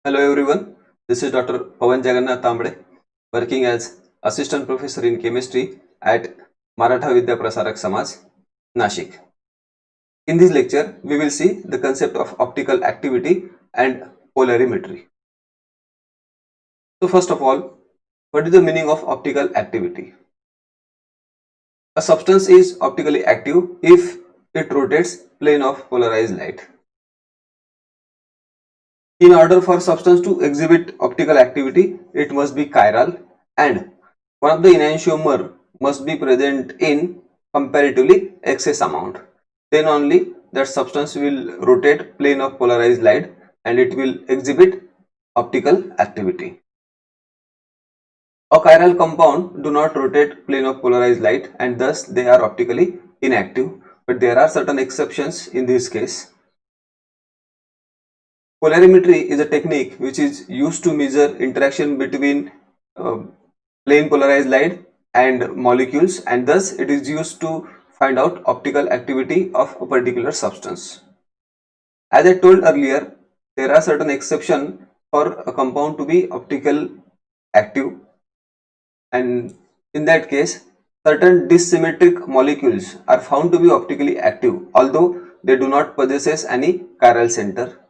Hello everyone, this is Dr. Pawan Jagannath Tambre, working as Assistant Professor in Chemistry at Maratha Vidya Prasarak Samaj, Nashik. In this lecture, we will see the concept of optical activity and polarimetry. So first of all, what is the meaning of optical activity? A substance is optically active if it rotates plane of polarized light. In order for substance to exhibit optical activity, it must be chiral and one of the enantiomer must be present in comparatively excess amount. Then only that substance will rotate plane of polarized light and it will exhibit optical activity. A chiral compound do not rotate plane of polarized light and thus they are optically inactive, but there are certain exceptions in this case. Polarimetry is a technique which is used to measure interaction between uh, plane polarized light and molecules, and thus it is used to find out optical activity of a particular substance. As I told earlier, there are certain exceptions for a compound to be optical active, and in that case certain dissymmetric molecules are found to be optically active although they do not possess any chiral center.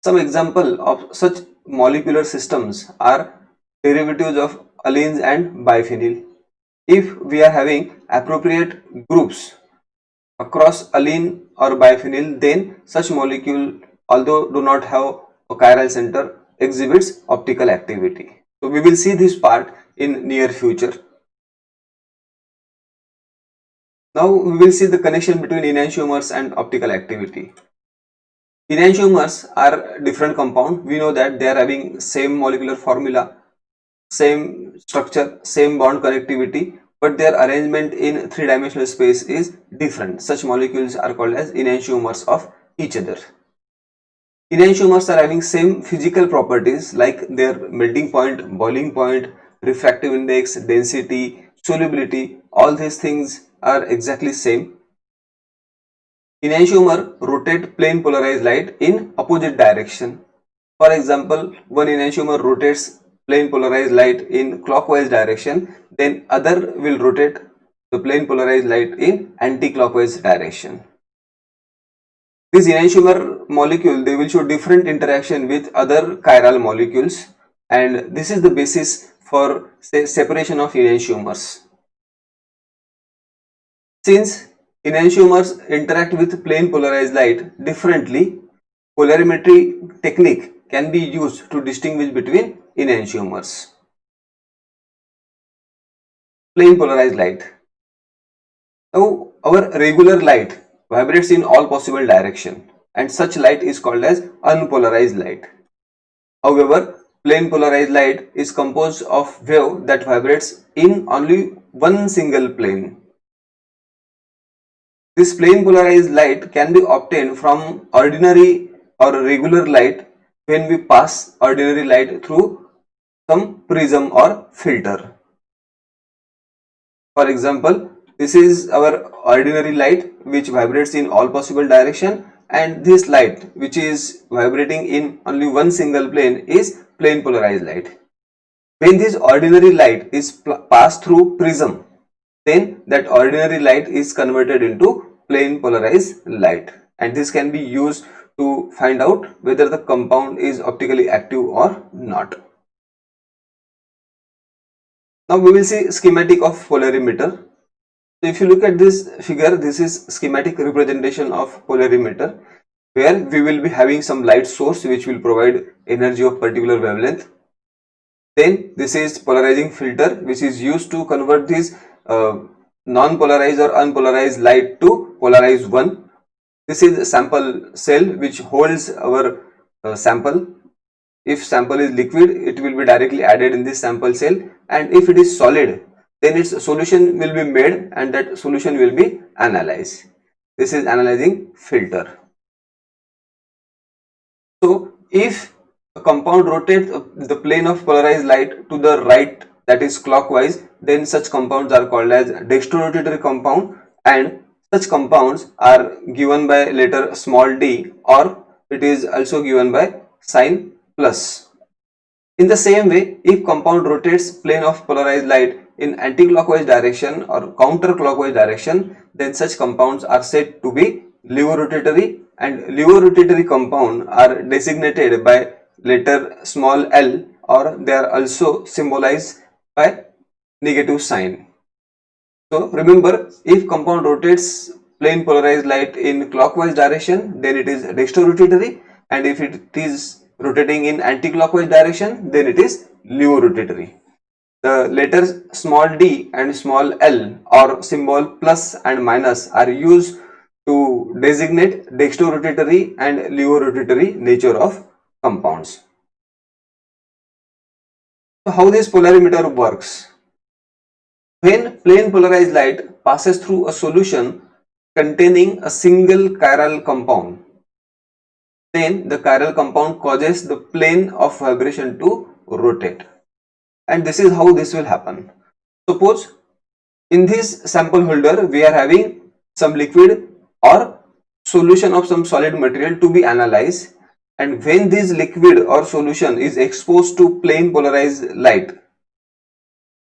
Some example of such molecular systems are derivatives of allenes and biphenyl. If we are having appropriate groups across allene or biphenyl, then such molecule, although do not have a chiral center, exhibits optical activity. So we will see this part in near future. Now we will see the connection between enantiomers and optical activity. Enantiomers are different compound. We know that they are having same molecular formula, same structure, same bond connectivity, but their arrangement in three-dimensional space is different. Such molecules are called as enantiomers of each other. Enantiomers are having same physical properties like their melting point, boiling point, refractive index, density, solubility. All these things are exactly same. Enantiomer rotate plane polarized light in opposite direction. For example, one enantiomer rotates plane polarized light in clockwise direction, then other will rotate the plane polarized light in anti-clockwise direction. This enantiomer molecule, they will show different interaction with other chiral molecules, and this is the basis for separation of enantiomers. Since enantiomers interact with plane polarized light differently, polarimetry technique can be used to distinguish between enantiomers. Plane polarized light. Now, our regular light vibrates in all possible direction, and such light is called as unpolarized light. However, plane polarized light is composed of wave that vibrates in only one single plane. This plane polarized light can be obtained from ordinary or regular light when we pass ordinary light through some prism or filter. For example, this is our ordinary light which vibrates in all possible direction, and this light which is vibrating in only one single plane is plane polarized light. When this ordinary light is passed through prism, then that ordinary light is converted into plane polarized light, and this can be used to find out whether the compound is optically active or not. Now we will see schematic of polarimeter. So if you look at this figure, this is schematic representation of polarimeter, where we will be having some light source which will provide energy of particular wavelength. Then this is polarizing filter which is used to convert this non-polarized or unpolarized light to polarized one. This is a sample cell which holds our sample. If sample is liquid, it will be directly added in this sample cell, and if it is solid, then its solution will be made and that solution will be analyzed. This is analyzing filter. So if a compound rotates the plane of polarized light to the right, that is clockwise, then such compounds are called as dextrorotatory compound, and such compounds are given by letter small d, or it is also given by sign plus. In the same way, if compound rotates plane of polarized light in anti-clockwise direction or counter-clockwise direction, then such compounds are said to be levorotatory, and levorotatory compound are designated by letter small l, or they are also symbolized by negative sign. So remember, if compound rotates plane polarized light in clockwise direction, then it is dextrorotatory, and if it is rotating in anti-clockwise direction, then it is levorotatory. The letters small d and small l, or symbol plus and minus, are used to designate dextrorotatory and levorotatory nature of compounds. So how this polarimeter works? When plane polarized light passes through a solution containing a single chiral compound, then the chiral compound causes the plane of vibration to rotate. And this is how this will happen. Suppose in this sample holder we are having some liquid or solution of some solid material to be analyzed, and when this liquid or solution is exposed to plane polarized light,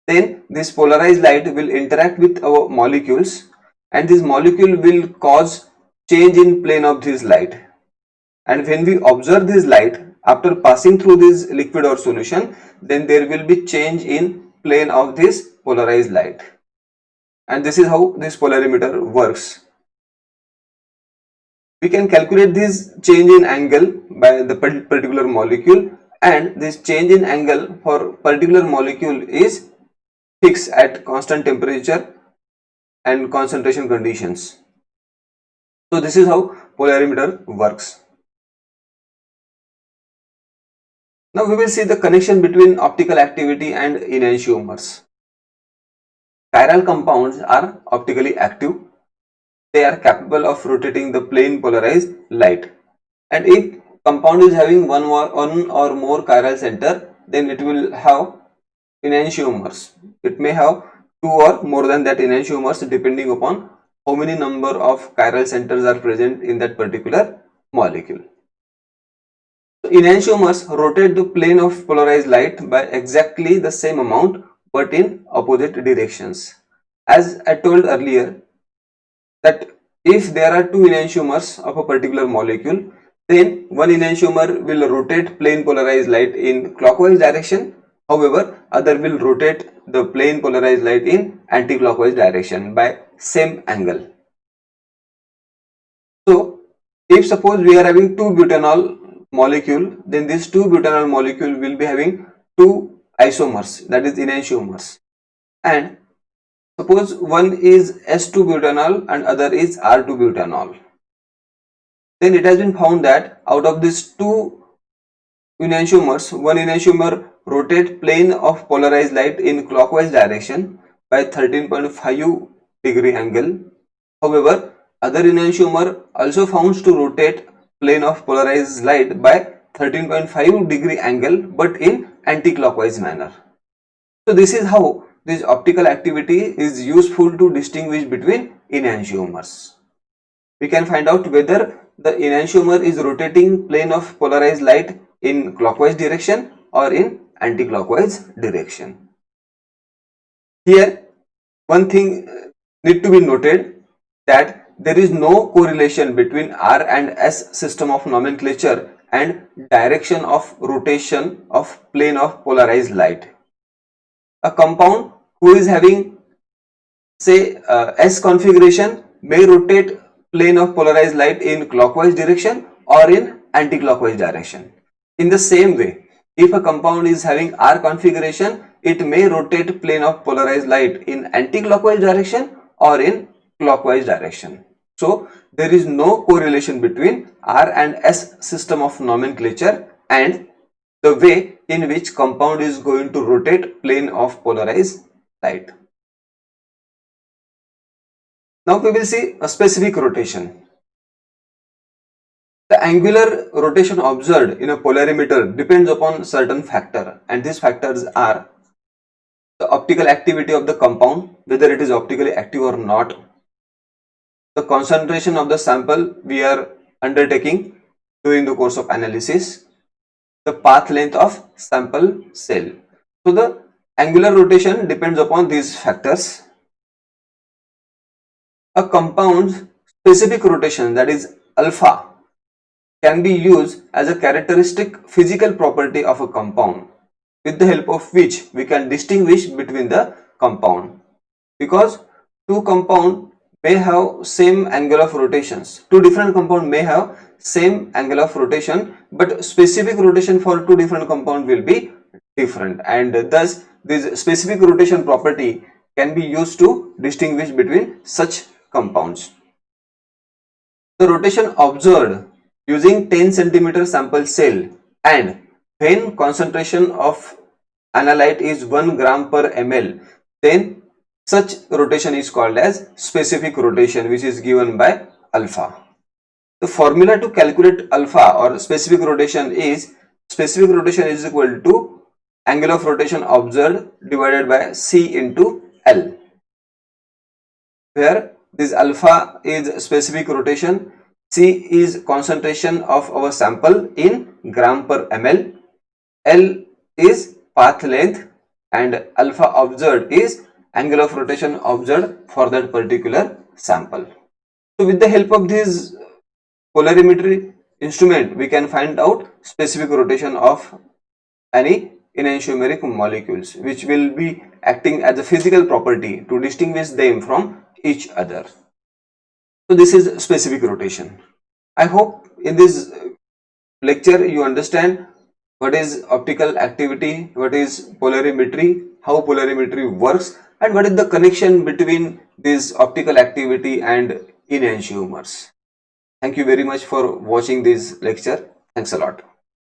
then this polarized light will interact with our molecules, and this molecule will cause change in plane of this light. And when we observe this light after passing through this liquid or solution, then there will be change in plane of this polarized light. And this is how this polarimeter works. We can calculate this change in angle by the particular molecule, and this change in angle for particular molecule is fixed at constant temperature and concentration conditions. So this is how polarimeter works. Now we will see the connection between optical activity and enantiomers. Chiral compounds are optically active. They are capable of rotating the plane polarized light. And if compound is having one or more chiral center, then it will have enantiomers. It may have two or more than that enantiomers, depending upon how many number of chiral centers are present in that particular molecule. Enantiomers rotate the plane of polarized light by exactly the same amount, but in opposite directions. As I told earlier, that if there are two enantiomers of a particular molecule, then one enantiomer will rotate plane polarized light in clockwise direction. However, other will rotate the plane polarized light in anti-clockwise direction by same angle. So, if suppose we are having two butanol molecule, then these two butanol molecule will be having two isomers, that is enantiomers, and suppose one is S2 butanol and other is R2 butanol. Then it has been found that out of these two enantiomers, one enantiomer rotate plane of polarized light in clockwise direction by 13.5 degree angle. However, other enantiomer also found to rotate plane of polarized light by 13.5 degree angle, but in anti-clockwise manner. So this is how this optical activity is useful to distinguish between enantiomers. We can find out whether the enantiomer is rotating plane of polarized light in clockwise direction or in anti-clockwise direction. Here, one thing need to be noted, that there is no correlation between R and S system of nomenclature and direction of rotation of plane of polarized light. A compound who is having, say, S configuration may rotate plane of polarized light in clockwise direction or in anti-clockwise direction. In the same way, if a compound is having R configuration, it may rotate plane of polarized light in anti-clockwise direction or in clockwise direction. So there is no correlation between R and S system of nomenclature and the way in which compound is going to rotate plane of polarized light. Now we will see a specific rotation. The angular rotation observed in a polarimeter depends upon certain factor, and these factors are the optical activity of the compound, whether it is optically active or not, the concentration of the sample we are undertaking during the course of analysis, the path length of sample cell. So the angular rotation depends upon these factors. A compound's specific rotation, that is alpha, can be used as a characteristic physical property of a compound, with the help of which we can distinguish between the compound. Because two compound may have same angle of rotations, two different compound may have same angle of rotation, but specific rotation for two different compound will be different, and thus this specific rotation property can be used to distinguish between such compounds. The rotation observed using 10 centimeter sample cell, and when concentration of analyte is 1 gram per ml, then such rotation is called as specific rotation, which is given by alpha. The formula to calculate alpha or specific rotation is equal to angle of rotation observed divided by C into L, where this alpha is specific rotation, C is concentration of our sample in gram per ml, L is path length, and alpha observed is angle of rotation observed for that particular sample. So with the help of this polarimetry instrument, we can find out specific rotation of any enantiomeric molecules, which will be acting as a physical property to distinguish them from each other. So this is specific rotation. I hope in this lecture you understand what is optical activity, what is polarimetry, how polarimetry works, and what is the connection between this optical activity and enantiomers. Thank you very much for watching this lecture. Thanks a lot.